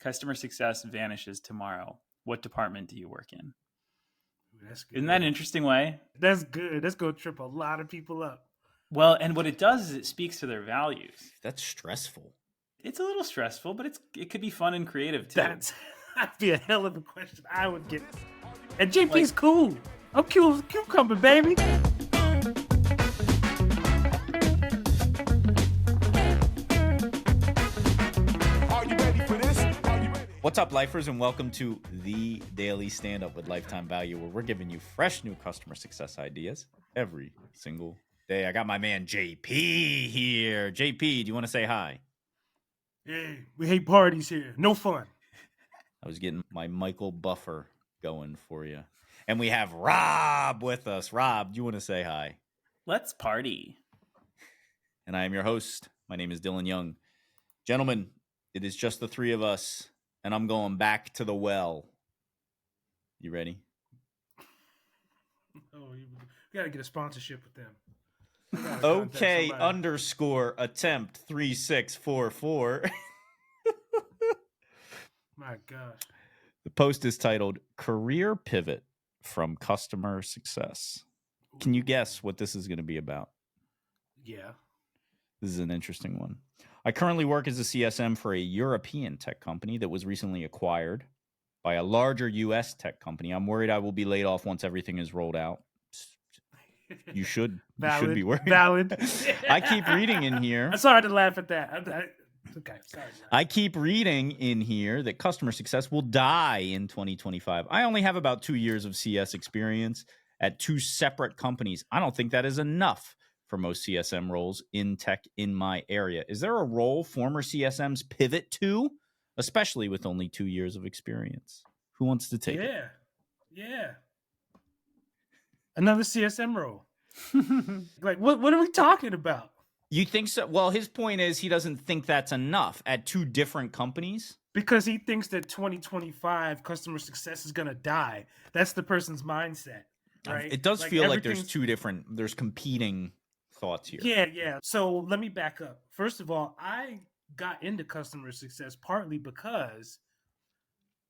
Customer success vanishes tomorrow. What department do you work in? That's good. Isn't that an interesting way? That's good. That's going to trip a lot of people up. Well, and what it does is it speaks to their values. That's stressful. It's a little stressful, but it could be fun and creative too. That'd be a hell of a question I would get. And JP's cool. I'm cool, cucumber, baby. What's up, lifers, and welcome to the Daily Standup with Lifetime Value, where we're giving you fresh new customer success ideas every single day. I got my man JP here. JP, do you want to say hi? Hey, we hate parties here. No fun. I was getting my Michael Buffer going for you. And we have Rob with us. Rob, do you want to say hi? Let's party. And I am your host. My name is Dylan Young. Gentlemen, it is just the three of us, and I'm going back to the well. You ready? Oh, we got to get a sponsorship with them. Okay, _attempt 3644. My gosh. The post is titled Career Pivot from Customer Success. Can you guess what this is going to be about? Yeah. This is an interesting one. I currently work as a CSM for a European tech company that was recently acquired by a larger US tech company. I'm worried I will be laid off once everything is rolled out. You should be worried. Valid. I keep reading in here. I'm sorry to laugh at that. Okay, sorry. I keep reading in here that customer success will die in 2025. I only have about 2 years of CS experience at two separate companies. I don't think that is enough for most CSM roles in tech in my area. Is there a role former CSMs pivot to, especially with only 2 years of experience? Who wants to take it? Yeah. Another CSM role. Like, what are we talking about? You think so? Well, his point is he doesn't think that's enough at two different companies. Because he thinks that 2025 customer success is going to die. That's the person's mindset, right? It does feel like there's competing thoughts here. Yeah. So let me back up. First of all, I got into customer success partly because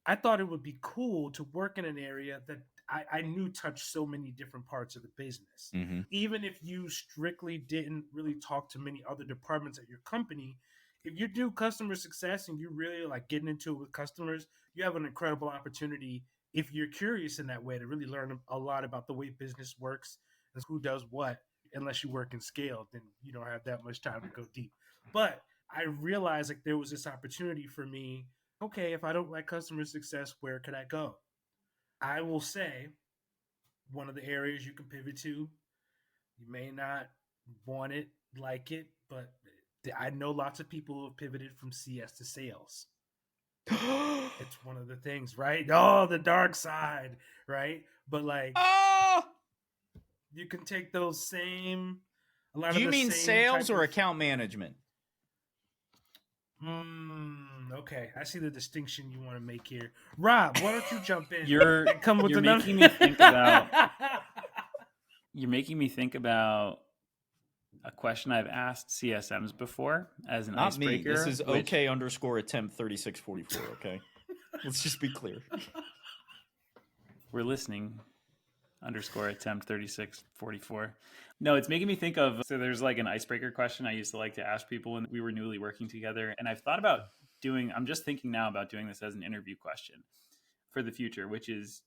I thought it would be cool to work in an area that I knew touched so many different parts of the business. Mm-hmm. Even if you strictly didn't really talk to many other departments at your company, if you do customer success and you really like getting into it with customers, you have an incredible opportunity, if you're curious in that way, to really learn a lot about the way business works and who does what. Unless you work in scale, then you don't have that much time to go deep. But I realized like there was this opportunity for me. Okay, if I don't like customer success, where could I go? I will say one of the areas you can pivot to, you may not want it, like it, but I know lots of people who have pivoted from CS to sales. It's one of the things, right? Oh, the dark side, right? But like, you can take those same. Do you mean sales or account management? Okay, I see the distinction you want to make here. Rob, why don't you jump in? You're making me think about a question I've asked CSMs before as an Not icebreaker. Me. This is OK_attempt 3644. Okay, let's just be clear. We're listening. _attempt 3644. No, it's making me think of, so there's like an icebreaker question I used to like to ask people when we were newly working together. And I've thought about I'm just thinking now about doing this as an interview question for the future, which is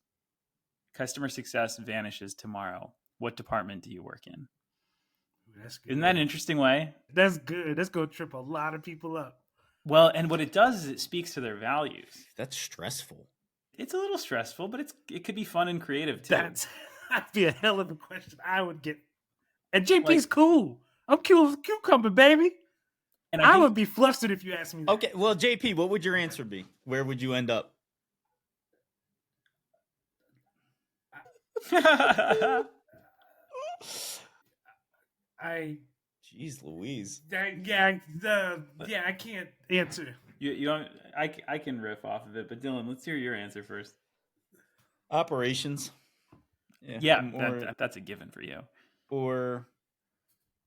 customer success vanishes tomorrow. What department do you work in? That's good. Isn't that an interesting way? That's good. That's going to trip a lot of people up. Well, and what it does is it speaks to their values. That's stressful. It's a little stressful, but it could be fun and creative too. That'd be a hell of a question I would get. And JP's cool. I'm cool, cucumber, baby. And I would be flustered if you asked me that. Okay, well, JP, what would your answer be? Where would you end up? Jeez Louise. I can't answer. I can riff off of it, but Dylan, let's hear your answer first. Operations. Yeah, that's a given for you. Or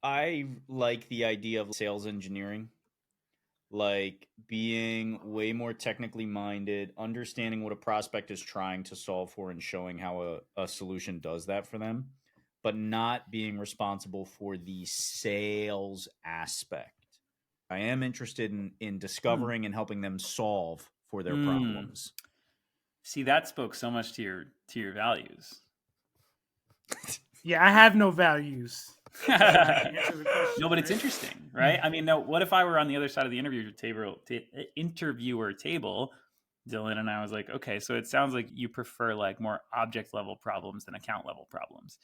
I like the idea of sales engineering. like being way more technically minded, understanding what a prospect is trying to solve for and showing how a solution does that for them, but not being responsible for the sales aspect. I am interested in discovering and helping them solve for their problems. See, that spoke so much to your values. Yeah, I have no values. So I can answer the question, No, but it's right? interesting, right? I mean, no. What if I were on the other side of the interviewer table, Dylan, and I was like, okay, so it sounds like you prefer like more object level problems than account level problems.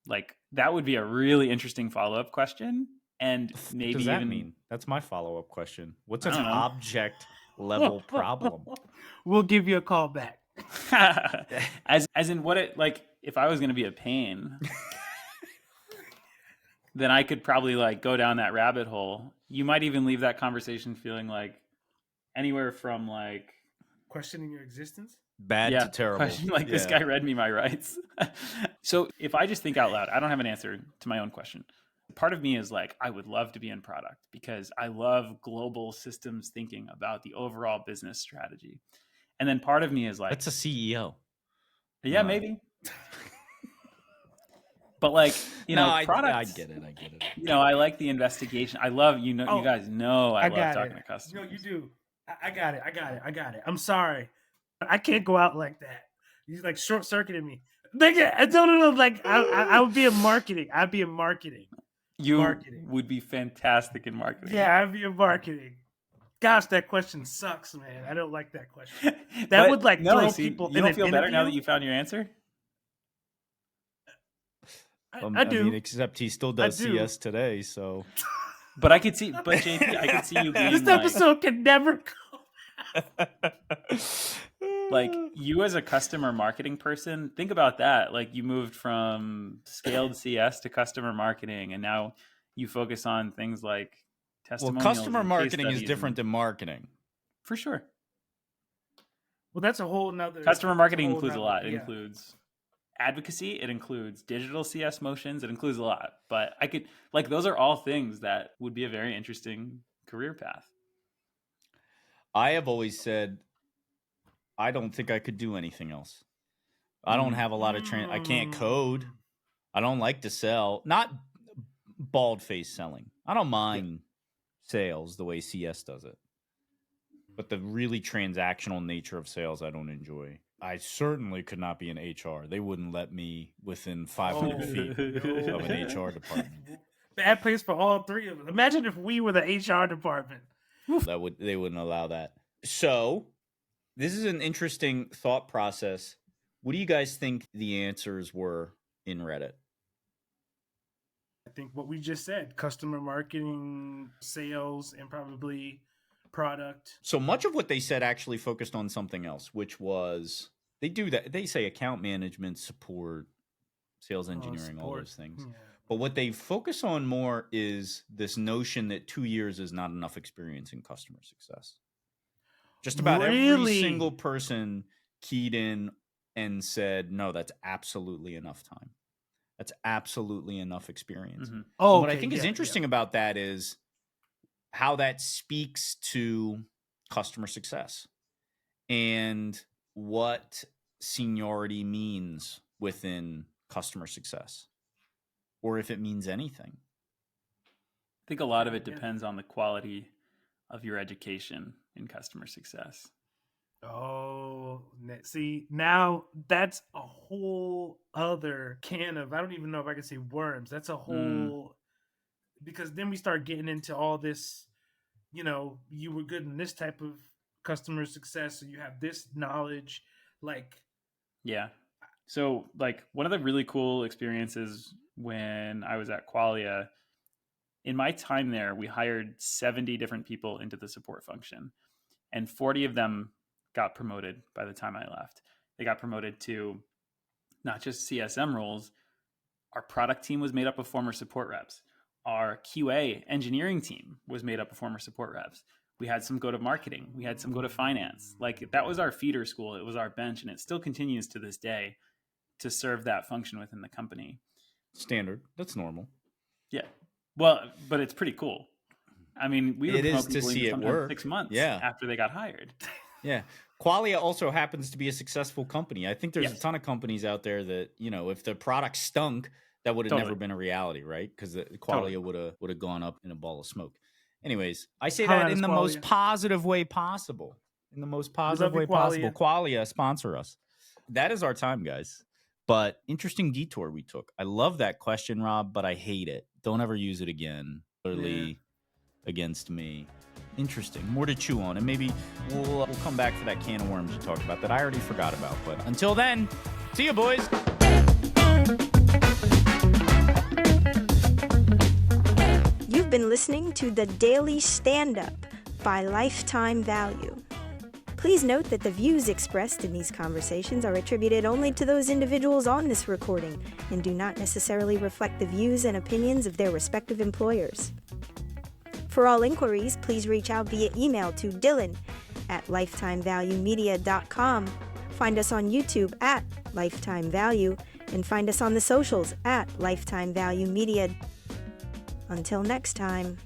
Like that would be a really interesting follow up question, and maybe What does that even mean? That's my follow up question. What's I an don't know. object level problem? We'll give you a call back. as in what it like if I was going to be a pain, then I could probably like go down that rabbit hole. You might even leave that conversation feeling like anywhere from like Questioning your existence? Bad to terrible. Question like this guy read me my rights. So if I just think out loud, I don't have an answer to my own question. Part of me is like, I would love to be in product because I love global systems thinking about the overall business strategy. And then part of me is like, that's a CEO. Yeah, maybe. But like, products. I get it. I like the investigation. I love, you guys know I love talking to customers. No, you do. I got it. I'm sorry. I can't go out like that. He's like short circuiting me. I don't know. Like I would be in marketing. I'd be in marketing. You would be fantastic in marketing. Yeah, I'd be in marketing. Gosh, that question sucks, man. I don't like that question. That would like throw people. You don't feel better now that you found your answer? I do. I mean, except he still does CS today, so. But I could see, JP, I could see you being this episode can never go. Like you as a customer marketing person, think about that. Like you moved from scaled CS to customer marketing, and now you focus on things like testimonials. Well, customer marketing is different than marketing. For sure. Well, that's a whole nother. Customer marketing includes a lot. It includes advocacy. It includes digital CS motions. It includes a lot. But I could those are all things that would be a very interesting career path. I have always said, I don't think I could do anything else. I don't have a lot of I can't code. I don't like to sell. Not bald face selling. I don't mind sales the way CS does it. But the really transactional nature of sales, I don't enjoy. I certainly could not be in HR. They wouldn't let me within 500 feet of an HR department. Bad place for all three of us. Imagine if we were the HR department. They wouldn't allow that. So this is an interesting thought process. What do you guys think the answers were in Reddit? I think what we just said, customer marketing, sales, and probably product. So much of what they said actually focused on something else, which was they do that. They say account management, support, sales engineering, all those things. Yeah. But what they focus on more is this notion that 2 years is not enough experience in customer success. Just about every single person keyed in and said, no, that's absolutely enough time. That's absolutely enough experience. Mm-hmm. Oh, what I think is interesting about that is how that speaks to customer success and what seniority means within customer success, or if it means anything. I think a lot of it depends on the quality of your education in customer success. Oh, see, now that's a whole other can of, I don't even know if I can say worms. That's a whole, because then we start getting into all this, you were good in this type of customer success, so you have this knowledge, Yeah. So, one of the really cool experiences when I was at Qualia, in my time there, we hired 70 different people into the support function, and 40 of them got promoted by the time I left. They got promoted to not just CSM roles. Our product team was made up of former support reps. Our QA engineering team was made up of former support reps. We had some go to marketing. We had some go to finance. That was our feeder school. It was our bench, and it still continues to this day to serve that function within the company. Standard. That's normal. Yeah. Well, but it's pretty cool. I mean, we would It promote is to people see even it sometimes work. 6 months Yeah. after they got hired. Yeah. Qualia also happens to be a successful company. I think there's Yes. a ton of companies out there that, if the product stunk, that would have Totally. never been a reality, right? Because Qualia Totally. would have gone up in a ball of smoke. Anyways, I say Holla that at in us, the Qualia. most positive way possible. In the most positive you, way possible. Qualia. Qualia, sponsor us. That is our time, guys. But interesting detour we took. I love that question, Rob, but I hate it. Don't ever use it again. Clearly against me. Interesting. More to chew on. And maybe we'll come back for that can of worms you talked about that I already forgot about. But until then, see you, boys. You've been listening to the Daily Standup by Lifetime Value. Please note that the views expressed in these conversations are attributed only to those individuals on this recording and do not necessarily reflect the views and opinions of their respective employers. For all inquiries, please reach out via email to dylan@lifetimevaluemedia.com. Find us on YouTube at Lifetime Value and find us on the socials at Lifetime Value Media. Until next time.